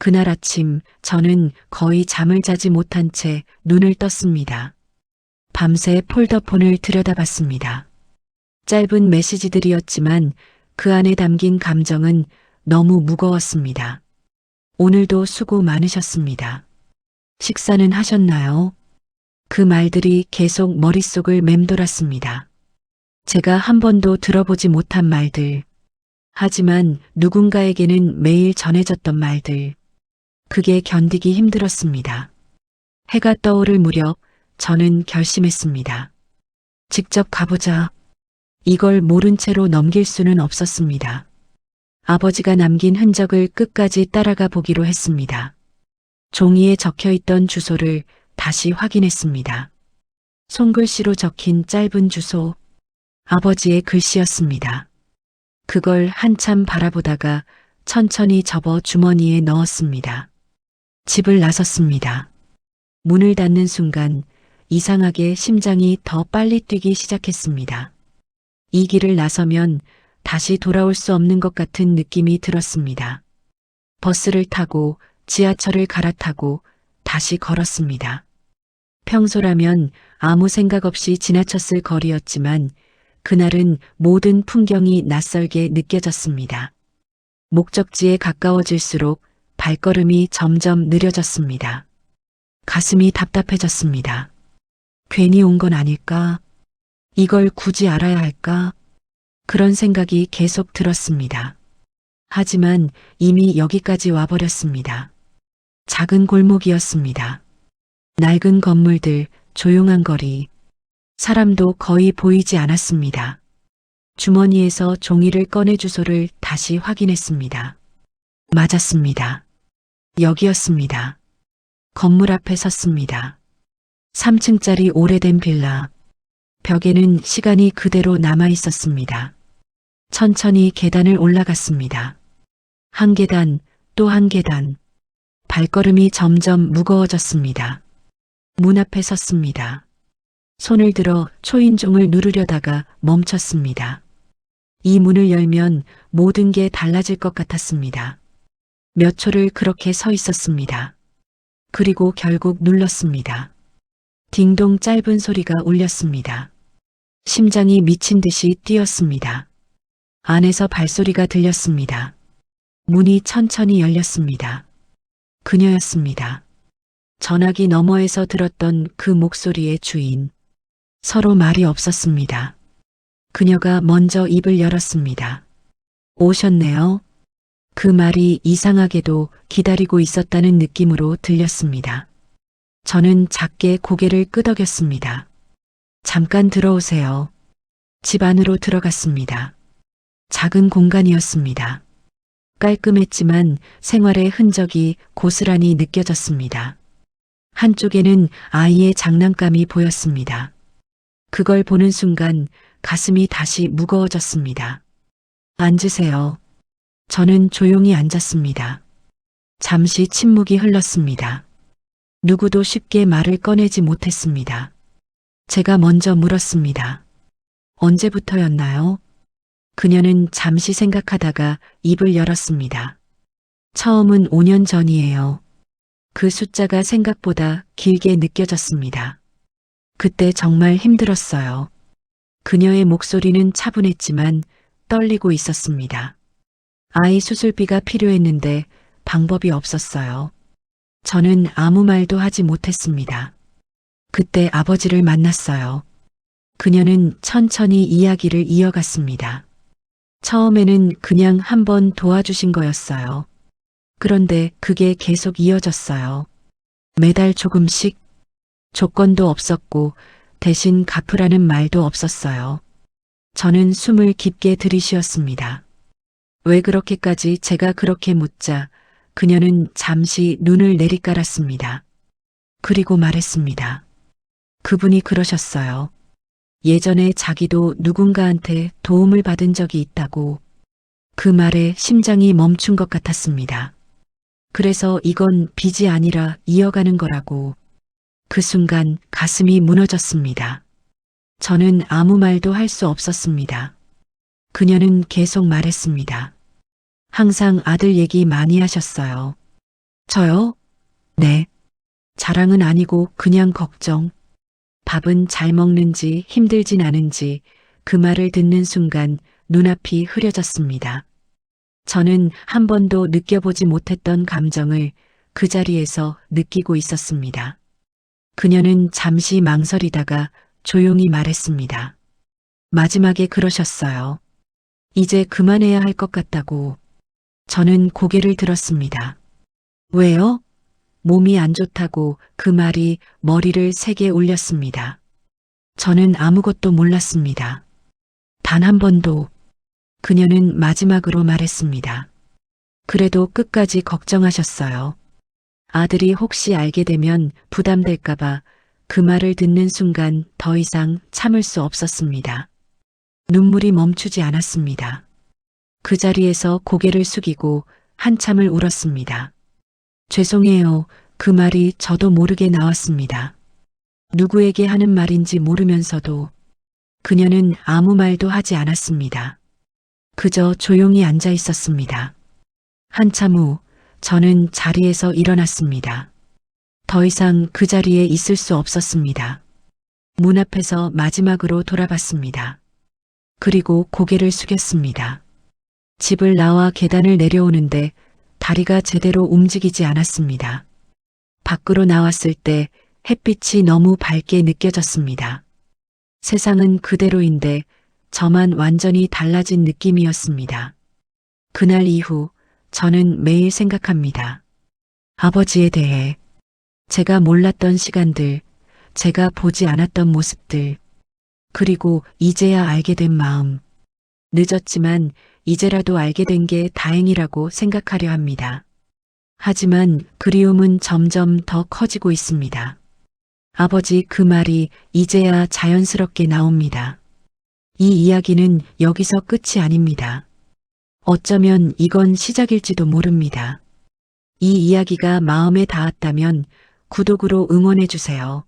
그날 아침 저는 거의 잠을 자지 못한 채 눈을 떴습니다. 밤새 폴더폰을 들여다봤습니다. 짧은 메시지들이었지만 그 안에 담긴 감정은 너무 무거웠습니다. 오늘도 수고 많으셨습니다. 식사는 하셨나요? 그 말들이 계속 머릿속을 맴돌았습니다. 제가 한 번도 들어보지 못한 말들. 하지만 누군가에게는 매일 전해졌던 말들. 그게 견디기 힘들었습니다. 해가 떠오를 무렵 저는 결심했습니다. 직접 가보자. 이걸 모른 채로 넘길 수는 없었습니다. 아버지가 남긴 흔적을 끝까지 따라가 보기로 했습니다. 종이에 적혀있던 주소를 다시 확인했습니다. 손글씨로 적힌 짧은 주소, 아버지의 글씨였습니다. 그걸 한참 바라보다가 천천히 접어 주머니에 넣었습니다. 집을 나섰습니다. 문을 닫는 순간 이상하게 심장이 더 빨리 뛰기 시작했습니다. 이 길을 나서면 다시 돌아올 수 없는 것 같은 느낌이 들었습니다. 버스를 타고 지하철을 갈아타고 다시 걸었습니다. 평소라면 아무 생각 없이 지나쳤을 거리였지만 그날은 모든 풍경이 낯설게 느껴졌습니다. 목적지에 가까워질수록 발걸음이 점점 느려졌습니다. 가슴이 답답해졌습니다. 괜히 온 건 아닐까? 이걸 굳이 알아야 할까? 그런 생각이 계속 들었습니다. 하지만 이미 여기까지 와버렸습니다. 작은 골목이었습니다. 낡은 건물들, 조용한 거리, 사람도 거의 보이지 않았습니다. 주머니에서 종이를 꺼내 주소를 다시 확인했습니다. 맞았습니다. 여기였습니다. 건물 앞에 섰습니다. 3층짜리 오래된 빌라. 벽에는 시간이 그대로 남아 있었습니다. 천천히 계단을 올라갔습니다. 한 계단, 또 한 계단. 발걸음이 점점 무거워졌습니다. 문 앞에 섰습니다. 손을 들어 초인종을 누르려다가 멈췄습니다. 이 문을 열면 모든 게 달라질 것 같았습니다. 몇 초를 그렇게 서 있었습니다. 그리고 결국 눌렀습니다. 딩동 짧은 소리가 울렸습니다. 심장이 미친 듯이 뛰었습니다. 안에서 발소리가 들렸습니다. 문이 천천히 열렸습니다. 그녀였습니다. 전화기 너머에서 들었던 그 목소리의 주인. 서로 말이 없었습니다. 그녀가 먼저 입을 열었습니다. 오셨네요. 그 말이 이상하게도 기다리고 있었다는 느낌으로 들렸습니다. 저는 작게 고개를 끄덕였습니다. 잠깐 들어오세요. 집 안으로 들어갔습니다. 작은 공간이었습니다. 깔끔했지만 생활의 흔적이 고스란히 느껴졌습니다. 한쪽에는 아이의 장난감이 보였습니다. 그걸 보는 순간 가슴이 다시 무거워졌습니다. 앉으세요. 저는 조용히 앉았습니다. 잠시 침묵이 흘렀습니다. 누구도 쉽게 말을 꺼내지 못했습니다. 제가 먼저 물었습니다. 언제부터였나요? 그녀는 잠시 생각하다가 입을 열었습니다. 처음은 5년 전이에요. 그 숫자가 생각보다 길게 느껴졌습니다. 그때 정말 힘들었어요. 그녀의 목소리는 차분했지만 떨리고 있었습니다. 아이 수술비가 필요했는데 방법이 없었어요. 저는 아무 말도 하지 못했습니다. 그때 아버지를 만났어요. 그녀는 천천히 이야기를 이어갔습니다. 처음에는 그냥 한번 도와주신 거였어요. 그런데 그게 계속 이어졌어요. 매달 조금씩. 조건도 없었고 대신 갚으라는 말도 없었어요. 저는 숨을 깊게 들이쉬었습니다. 왜 그렇게까지 제가 그렇게 묻자 그녀는 잠시 눈을 내리깔았습니다. 그리고 말했습니다. 그분이 그러셨어요. 예전에 자기도 누군가한테 도움을 받은 적이 있다고. 그 말에 심장이 멈춘 것 같았습니다. 그래서 이건 빚이 아니라 이어가는 거라고. 그 순간 가슴이 무너졌습니다. 저는 아무 말도 할 수 없었습니다. 그녀는 계속 말했습니다. 항상 아들 얘기 많이 하셨어요. 저요? 네. 자랑은 아니고 그냥 걱정. 밥은 잘 먹는지 힘들진 않은지 그 말을 듣는 순간 눈앞이 흐려졌습니다. 저는 한 번도 느껴보지 못했던 감정을 그 자리에서 느끼고 있었습니다. 그녀는 잠시 망설이다가 조용히 말했습니다. 마지막에 그러셨어요. 이제 그만해야 할 것 같다고. 저는 고개를 들었습니다. 왜요? 몸이 안 좋다고 그 말이 머리를 세게 울렸습니다. 저는 아무것도 몰랐습니다. 단 한 번도. 그녀는 마지막으로 말했습니다. 그래도 끝까지 걱정하셨어요. 아들이 혹시 알게 되면 부담될까봐 그 말을 듣는 순간 더 이상 참을 수 없었습니다. 눈물이 멈추지 않았습니다. 그 자리에서 고개를 숙이고 한참을 울었습니다. 죄송해요. 그 말이 저도 모르게 나왔습니다. 누구에게 하는 말인지 모르면서도 그녀는 아무 말도 하지 않았습니다. 그저 조용히 앉아 있었습니다. 한참 후 저는 자리에서 일어났습니다. 더 이상 그 자리에 있을 수 없었습니다. 문 앞에서 마지막으로 돌아봤습니다. 그리고 고개를 숙였습니다. 집을 나와 계단을 내려오는데 다리가 제대로 움직이지 않았습니다. 밖으로 나왔을 때 햇빛이 너무 밝게 느껴졌습니다. 세상은 그대로인데 저만 완전히 달라진 느낌이었습니다. 그날 이후 저는 매일 생각합니다. 아버지에 대해. 제가 몰랐던 시간들, 제가 보지 않았던 모습들, 그리고 이제야 알게 된 마음. 늦었지만 이제라도 알게 된 게 다행이라고 생각하려 합니다. 하지만 그리움은 점점 더 커지고 있습니다. 아버지 그 말이 이제야 자연스럽게 나옵니다. 이 이야기는 여기서 끝이 아닙니다. 어쩌면 이건 시작일지도 모릅니다. 이 이야기가 마음에 닿았다면 구독으로 응원해 주세요.